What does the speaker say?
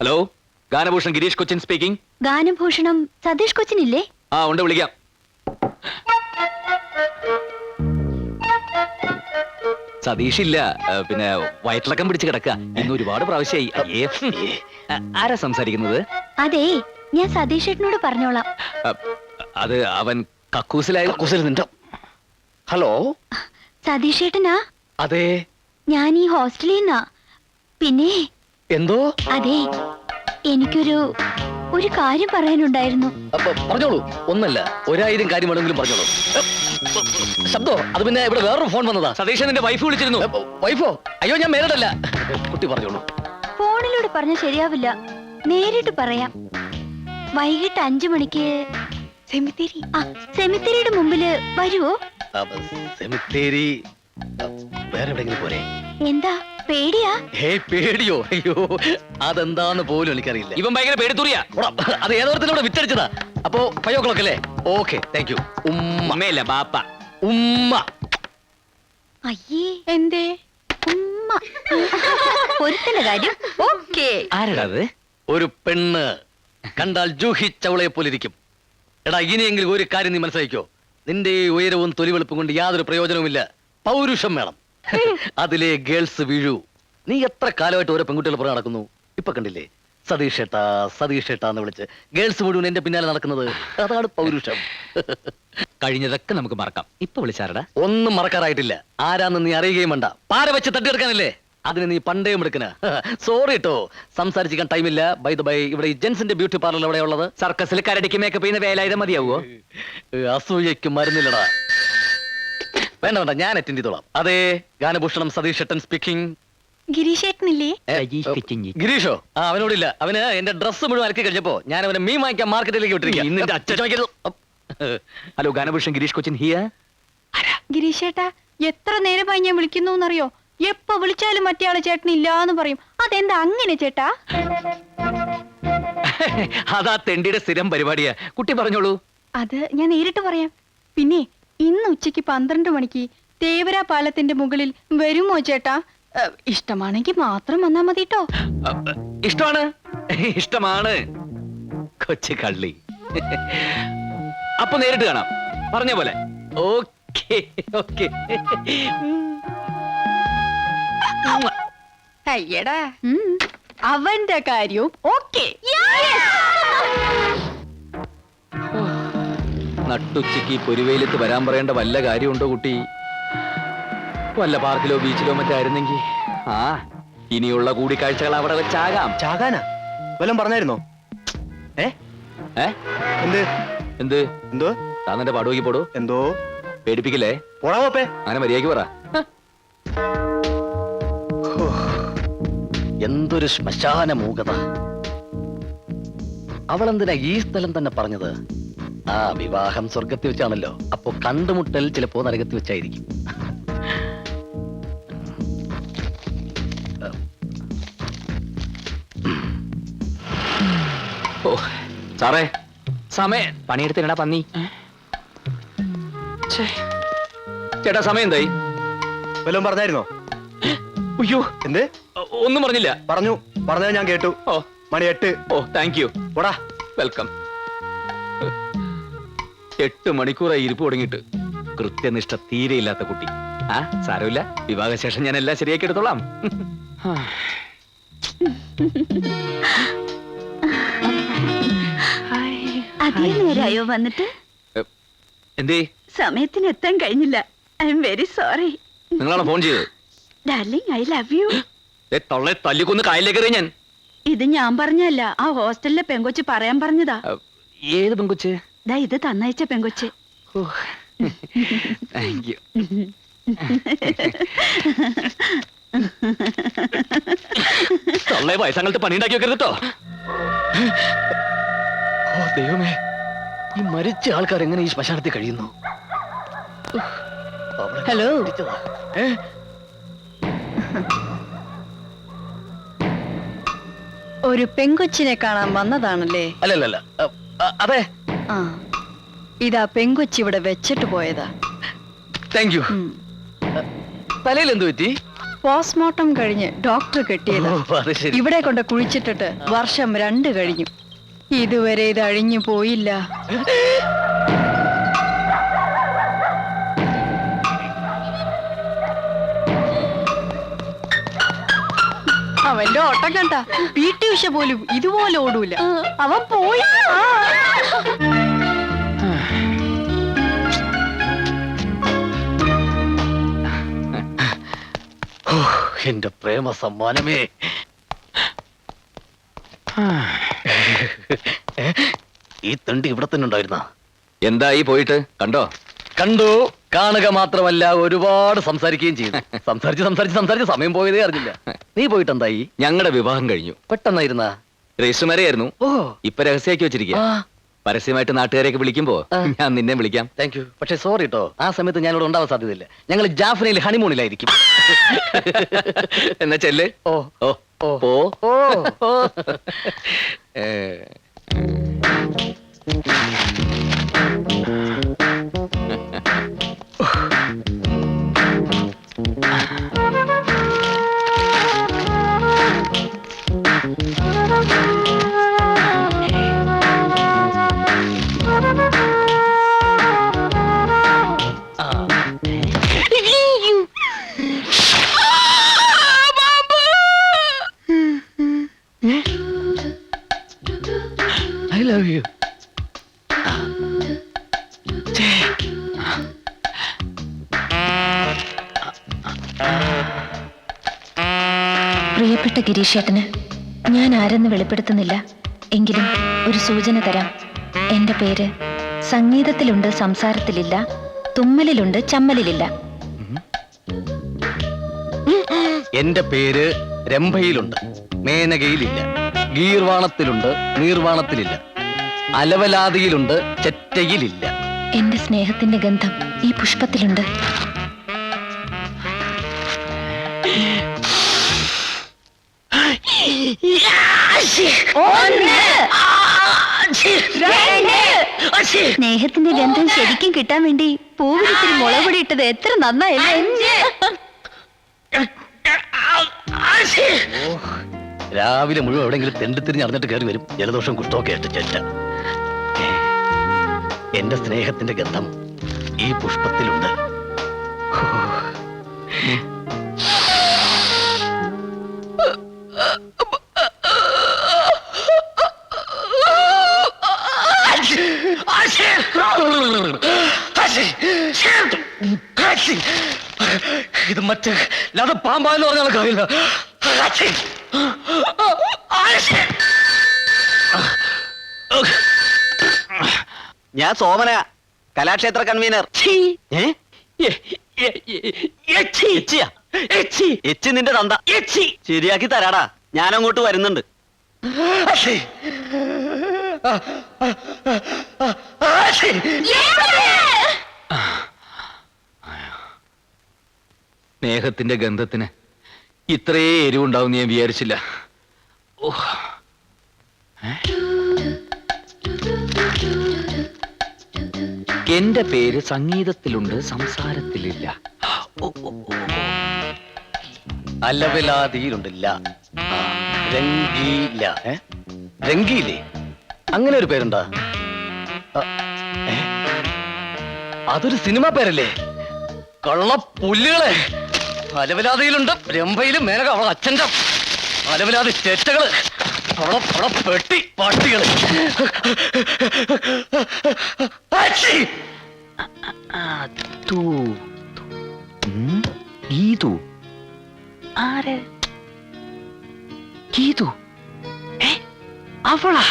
Hello, Ganabhushan Girish Cochin speaking. ഗാനഭൂഷണം Satheesh കൊച്ചിനില്ലേ? ആ ഉണ്ട്, വിളിക്കാം. സതീഷ് ഇല്ല, പിന്നെ വയറ്റിളക്കം പിടിച്ച് കിടക്കുക. ഇന്ന് ഒരുപാട് പ്രാവശ്യമായി. ആരാ സംസാരിക്കുന്നത്? അതെ, ഞാൻ സതീഷ് ഏട്ടനോട് പറഞ്ഞോളാം. അത് അവൻ കക്കൂസിൽ. ഹലോ, സതീഷ് ഏട്ടനാ? അതെ. ഞാൻ ഈ ഹോസ്റ്റലിൽ നിന്നാ. പിന്നെ എന്തോ? അതെ, എനിക്കൊരു കാര്യം പറയാനുണ്ടായിരുന്നു. പറഞ്ഞോളൂ. ഒന്നല്ല, 1000 കാര്യം വേണമെങ്കിലും പറഞ്ഞോളൂ. ശബ്ദോ, അത് പിന്നെ ഇവിടെ വേറൊരു ഫോൺ വന്നതാ. സതീഷ് നിന്റെ വൈഫ് വിളിച്ചിരുന്നു. വൈഫോ? അയ്യോ, ഞാൻ മേരടല്ല. കുട്ടി പറഞ്ഞോളൂ. ഫോണിലൂടെ പറഞ്ഞ ശരിയാവില്ല, നേരിട്ട് പറയാം. വൈകിട്ട് 5 മണിക്ക് സെമിത്തേരിയുടെ മുമ്പില് വരുവോ? സെമിത്തേരി വേറെ എവിടെയെങ്കിലും പോരെ? എന്താ പേടിയാ? പേടിയോ? അയ്യോ, അതെന്താന്ന് പോലും എനിക്കറിയില്ല. ഇവൻ ഭയങ്കര പേടിത്തൂറിയാ. അത് ഏതോരത്തിലൂടെ വിറ്റടിച്ചതാ. അപ്പോ 5 o'clock അല്ലേ? Okay, thank you. ഉമ്മയല്ല, ബാപ്പ. ഉമ്മ. അയ്യേ, എന്തേ ഉമ്മ? ഒരുത്തിന്റെ കാര്യം ഓക്കേ. ആരാ അത്? ഒരു പെണ്ണ് കണ്ടാൽ ജൂഹി ചവളയെ പോലിരിക്കും. എടാ, ഇനിയെങ്കിലും ഒരു കാര്യം നീ മനസ്സിലാക്കിക്കോ. നിന്റെ ഉയരവും തൊലിവെളുപ്പും കൊണ്ട് യാതൊരു പ്രയോജനവുമില്ല. പൗരുഷം വേണം. അതിലെ ഗേൾസ് വീഴൂ. നീ എത്ര കാലമായിട്ട് ഓരോ പെൺകുട്ടികൾ പുറകെ നടക്കുന്നു. ഇപ്പൊ കണ്ടില്ലേ, സതീഷ് ഏട്ടാ സതീഷ് ഏട്ടാ എന്ന് വിളിച്ച് ഗേൾസ് മുഴുവൻ എന്റെ പിന്നാലെ നടക്കുന്നത്. അതാണ് പൗരുഷം. കഴിഞ്ഞതൊക്കെ നമുക്ക് മറക്കാം. ഇപ്പൊ വിളിച്ചാരടാ? ഒന്നും മറക്കാറായിട്ടില്ല. ആരാന്ന് നീ അറിയുകയും വേണ്ട. പാര വെച്ച് തട്ടിയെടുക്കാനല്ലേ? അതിന് നീ പണ്ടേ എടുക്കണ. സോറി കേട്ടോ, സംസാരിച്ചിരിക്കാൻ ടൈമില്ല. ബൈ ദ ബൈ, ഇവിടെ ഈ ജെൻസിന്റെ ബ്യൂട്ടി പാർലർ എവിടെ ഉള്ളത്? സർക്കസിൽ കരടിക്ക് മേക്കപ്പ് ചെയ്യുന്ന വേലായുധം മതിയാവോ? അസൂയയ്ക്ക് മരുന്നില്ലടാ. വേണ്ട വേണ്ട, ഞാൻ അറ്റൻഡ് ചെയ്തോളാം. അതെ, ഗാനഭൂഷണം സതീഷ് ഏട്ടൻ സ്പീക്കിംഗ്. ഗിരീഷ് ഏട്ടനില്ലേ? ഗിരീഷോ? അവനോടില്ല. അവന് എന്റെ ഡ്രസ്സ് മുഴുവൻ അലക്കി കഴിഞ്ഞപ്പോ ഞാൻ അവനെ മീൻ വാങ്ങിക്കാൻ മാർക്കറ്റിലേക്ക് വിട്ടിരിക്കുക. Hello, Ganabhushan Girish Cochin here. ഗിരീഷ് ഏട്ടാ, എത്ര നേരമായി ഞാൻ വിളിക്കുന്നു എന്നറിയോ? എപ്പോ വിളിച്ചാലും മറ്റേ ആള് ചേട്ടൻ ഇല്ലാന്ന് പറയും. അതെന്താ അങ്ങനെ ചേട്ടാ? അതാ തെണ്ടിയുടെ സ്ഥിരം പരിപാടിയാ. കുട്ടി പറഞ്ഞോളൂ. അത് ഞാൻ നേരിട്ട് പറയാം. പിന്നെ ഇന്ന് ഉച്ചയ്ക്ക് 12 മണിക്ക് തേവര പാലത്തിന്റെ മുകളിൽ വരുമോ ചേട്ടാ? ഇഷ്ടമാണെങ്കിൽ മാത്രം വന്നാ മതി ട്ടോ. ഇഷ്ടമാണ്, ഇഷ്ടമാണ്. കൊച്ചു കള്ളി. അപ്പൊ നേരിട്ട് കാണാം, പറഞ്ഞ പോലെ. Okay okay. അയ്യടാ, അവന്റെ കാര്യവും ഓക്കേ. നട്ടുച്ചയ്ക്ക് പൊരുവെയിലത്ത് വരാൻ പറയേണ്ട വല്ല കാര്യമുണ്ടോ കുട്ടി? വല്ല പാർക്കിലോ ബീച്ചിലോ മറ്റോ ആയിരുന്നെങ്കിൽ. ഇനിയുള്ള കൂടിക്കാഴ്ചകൾ അവിടെ വെച്ചാകാം. ചാകാനാ വല്ലതും പറഞ്ഞായിരുന്നോ? എന്ത് എന്ത് എന്തോ? താന്നെ പടുവയ്ക്ക് പോടൂ. എന്തോ പേടിപ്പിക്കില്ലേ? പോടാവപ്പേ. അങ്ങനെ മര്യാദയ്ക്ക് പറ. എന്തൊരു ശ്മശാന മൂകത. അവളെന്തിനാ ഈ സ്ഥലം തന്നെ പറഞ്ഞത്? ആ, വിവാഹം സ്വർഗത്തിൽ വെച്ചാണല്ലോ. അപ്പൊ കണ്ടുമുട്ടൽ ചിലപ്പോ നരകത്തിൽ വെച്ചായിരിക്കും. ഓ സാറേ, സമയം പണിയെടുത്തിടാ പന്നി. ചേട്ടാ, സമയം എന്തായി? വല്ലതും പറഞ്ഞായിരുന്നോ? അയ്യോ, എന്ത്? ഒന്നും പറഞ്ഞില്ല. പറഞ്ഞത് ഞാൻ കേട്ടു. മണി 8. ഓ, താങ്ക് യു. പോടാ. വെൽക്കം. 8 മണിക്കൂറായി ഇരിപ്പ് തുടങ്ങിയിട്ട്. കൃത്യനിഷ്ഠ തീരെയില്ലാത്ത കുട്ടി. സാരമില്ല, വിവാഹശേഷം ഞാൻ എല്ലാം ശരിയാക്കി എടുത്തോളാം. അതേ നേരായോ വന്നിട്ട്? എന്തേ? സമയത്തിന് എത്താൻ കഴിഞ്ഞില്ല. I am very sorry. നിങ്ങളാണോ ഫോൺ ചെയ്തത്? Darling, I love you. തൊള്ളെ തല്ലിക്കൊന്ന് കായലിലേക്ക് എറിയ ഞാൻ. ഇത് ഞാൻ പറഞ്ഞല്ല, ആ ഹോസ്റ്റലിലെ പെങ്കൊച്ച് പറയാൻ പറഞ്ഞതാ. ഏത് പെങ്കൊച്ച്? ദാ ഇത് തന്നയച്ച പെങ്കൊച്ച്. Thank you. തൊള്ളെ വയസ്സങ്ങൾക്ക് പണി ഉണ്ടാക്കി വെക്കരുത് കേട്ടോ. ഓ ദൈവമേ, ഈ മരിച്ച ആൾക്കാർ എങ്ങനെ ഈ ശ്മശാനത്തിൽ കഴിയുന്നു? ഹലോ. ഒരു പെങ്കൊച്ചിനെ കാണാൻ വന്നതാണല്ലേ? അല്ലല്ല, അതെ. ഇതാ പെങ്കൊച്ചി ഇവിടെ വെച്ചിട്ട് പോയതാ. Thank you. തലയിൽ എന്ത് പറ്റി? പോസ്റ്റ്മോർട്ടം കഴിഞ്ഞ് ഡോക്ടർ കെട്ടിയത്. ഓ, അത് ശരി. ഇവിടെ കൊണ്ട് കുഴിച്ചിട്ടിട്ട് വർഷം 2 കഴിഞ്ഞു. ഇതുവരെ ഇത് അഴിഞ്ഞു പോയില്ല. അവന്റെ ഓട്ടം കണ്ട PT ഉഷ പോലും ഇതുപോലെ ഓടൂല. അവൻ പോയി. എന്റെ പ്രേമ സമ്മാനമേ. ഈ തണ്ടി ഇവിടെ തന്നെ ഉണ്ടായിരുന്ന? എന്തായി പോയിട്ട് കണ്ടോ? കണ്ടു. കാണുക മാത്രമല്ല, ഒരുപാട് സംസാരിക്കുകയും ചെയ്തു. സംസാരിച്ച് സമയം പോയതേ അറിഞ്ഞില്ല. നീ പോയിട്ട് എന്തായി? ഞങ്ങളുടെ വിവാഹം കഴിഞ്ഞു. പെട്ടെന്നായിരുന്ന? രജിസ്റ്റർ മാരെയായിരുന്നു. ഓ, ഇപ്പൊ രഹസ്യമാക്കി വെച്ചിരിക്കുക. പരസ്യമായിട്ട് നാട്ടുകാരെയൊക്കെ വിളിക്കുമ്പോ ഞാൻ നിന്നെ വിളിക്കാം. Thank you. പക്ഷെ സോറി കേട്ടോ, ആ സമയത്ത് ഞാനിവിടെ ഉണ്ടാവാൻ സാധ്യതയില്ല. ഞങ്ങൾ ജാഫ്നയിൽ ഹണിമൂണിലായിരിക്കും. എന്നാ ചെല്ല്. ഓ ഓ ഓ പോ. ഓ ഓ. I love you. പ്രിയപ്പെട്ട ഗിരീഷേട്ടന് ഞാൻ ആരെന്ന് വെളിപ്പെടുത്തുന്നില്ല. എങ്കിലും ഒരു സൂചന തരാം. എന്റെ പേര് സംഗീതത്തിലുണ്ട്, സംസാരത്തിലില്ല, തുമ്മലിലുണ്ട്, ചമ്മലിലില്ല. എന്റെ പേര് രംഭയിലുണ്ട്, മേനകയിലില്ല, ഗീർവാണത്തിലുണ്ട്, നീർവാണത്തിലില്ല, അലവലാതിയിലുണ്ട്, ചെറ്റയിലില്ല. എന്റെ സ്നേഹത്തിന്റെ ഗന്ധം ഈ പുഷ്പത്തിലുണ്ട്. സ്നേഹത്തിന്റെ ഗന്ധം ശരിക്കും കിട്ടാൻ വേണ്ടി പൂവിലിത്തിരി മുളകുപൊടി ഇട്ടത് എത്ര നന്നായല്ലേ. രാവിലെ മുഴുവൻ എവിടെയെങ്കിലും തെണ്ടിത്തിരിഞ്ഞ് അറിഞ്ഞിട്ട് കയറി വരും. ജലദോഷം കുഷ്ടമൊക്കെ ആയിട്ട് ചെറ്റ. എന്റെ സ്നേഹത്തിന്റെ ഗന്ധം ഈ പുഷ്പത്തിലുണ്ട്. ഇത് മറ്റേ അത് പാമ്പാന്ന് പറഞ്ഞാൽ കാര്യമില്ല. ഞാൻ സോമന, കലാക്ഷേത്ര കൺവീനർ. എച്ചി നിന്റെ തന്ത. ശരിയാക്കി തരാടാ, ഞാൻ അങ്ങോട്ട് വരുന്നുണ്ട്. സ്നേഹത്തിന്റെ ഗന്ധത്തിന് ഇത്രേ എരിവുണ്ടാവും ഞാൻ വിചാരിച്ചില്ല. എന്റെ പേര് സംഗീതത്തിലുണ്ട്, സംസാരത്തിലില്ല. അലവലാതിയിലുണ്ടില്ല, രംഗീല. രംഗീലേ, അങ്ങനെ ഒരു പേരുണ്ടാ? അതൊരു സിനിമ പേരല്ലേ? കള്ളപ്പുല്ലുകളെ. അലവലാതിയിലുണ്ട്, രംഭയിലും മേനക അവളെ അച്ഛൻ്റെ അലവലാതി ചേറ്റകള്, അവളെ പെട്ടി പട്ടികള്. ഗീതു. ആര്? ഗീതു? അവളാ?